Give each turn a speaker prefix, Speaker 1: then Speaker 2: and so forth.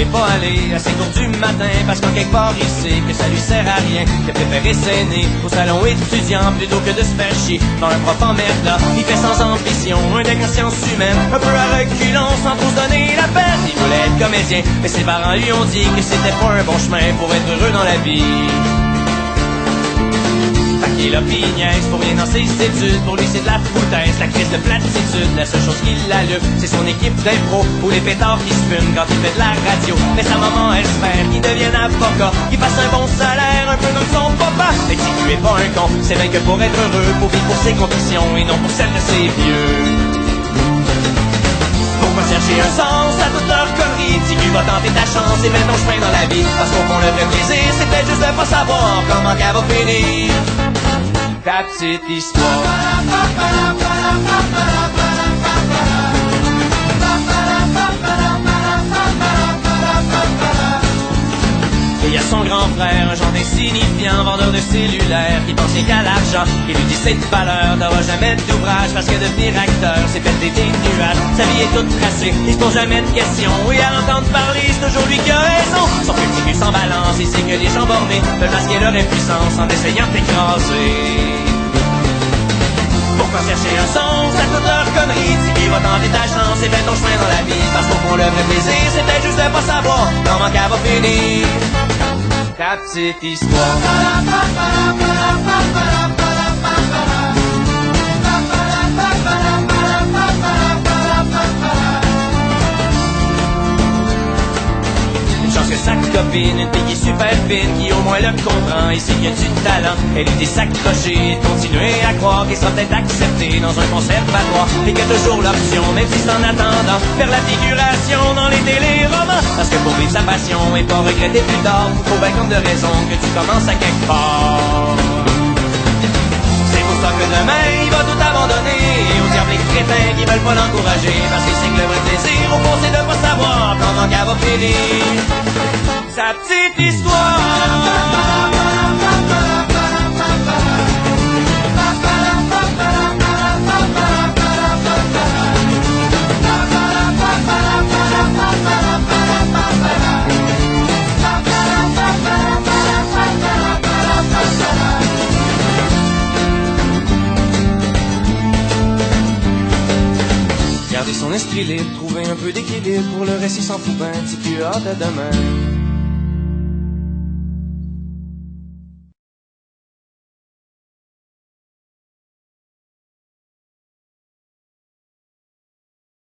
Speaker 1: est pas allé à ses cours du matin parce qu'en quelque part il sait que ça lui sert à rien. Il a préféré s'aîner au salon étudiant plutôt que de se faire chier dans un prof emmerdant. Il fait sans ambition, un de conscience humaine, un peu à reculons sans trop se donner la peine. Il voulait être comédien, mais ses parents lui ont dit que c'était pas un bon chemin pour être heureux dans la vie. Il a pignaise pour rien dans ses études. Pour lui c'est de la foutaise, la crise de platitude. La seule chose qui l'allume, c'est son équipe d'impro ou les pétards qui se fument quand il fait de la radio. Mais sa maman espère qu'il devienne avocat, qu'il fasse un bon salaire, un peu comme son papa. Mais si tu es pas un con, c'est bien que pour être heureux, faut vivre pour ses convictions et non pour celles de ses vieux. Pourquoi chercher un sens à toute leur connerie? Si tu vas tenter ta chance et mets ton chemin dans la vie. Parce qu'au fond le vrai plaisir, c'est peut-être juste de pas savoir comment qu'elle va finir ta petite histoire. Il y a son grand frère, un genre d'insignifiant, vendeur de cellulaire, qui pense rien qu'à l'argent, qui lui dit c'est de valeur, t'auras jamais d'ouvrage, parce que devenir acteur, c'est péter des nuages, sa vie est toute tracée, il se pose jamais de questions, et à l'entendre parler, c'est toujours lui qui a raison. Son petit cul sans balance, il sait que les gens bornés veulent masquer leur impuissance en essayant de t'écraser. Pourquoi chercher un sens à toute leur connerie? Dis-lui va tenter ta chance et fais ton chemin dans la vie. Parce qu'au fond le vrai plaisir, c'est peut-être juste de pas savoir comment qu'elle va finir ta petite histoire. Que sa copine, une fille qui est super fine, qui au moins le comprend et sait qu'il y a du talent. Elle lui dit s'accrocher, continuer à croire qu'il sera peut-être accepté dans un conservatoire. Et qu'il y a toujours l'option, même si c'est en attendant, faire la figuration dans les téléromans. Parce que pour vivre sa passion et pas regretter plus tard, faut bien comme de raison que tu commences à quelque part. C'est pour ça que demain il va tout abandonner aux diables les crétins qui veulent pas l'encourager. Parce qu'il sait que le vrai plaisir au fond c'est de pas savoir comment qu'elle va finir sa petite histoire. Garder son esprit libre, trouver un peu d'équilibre, pour le reste il s'en fout ben, petit peu hâte à demain.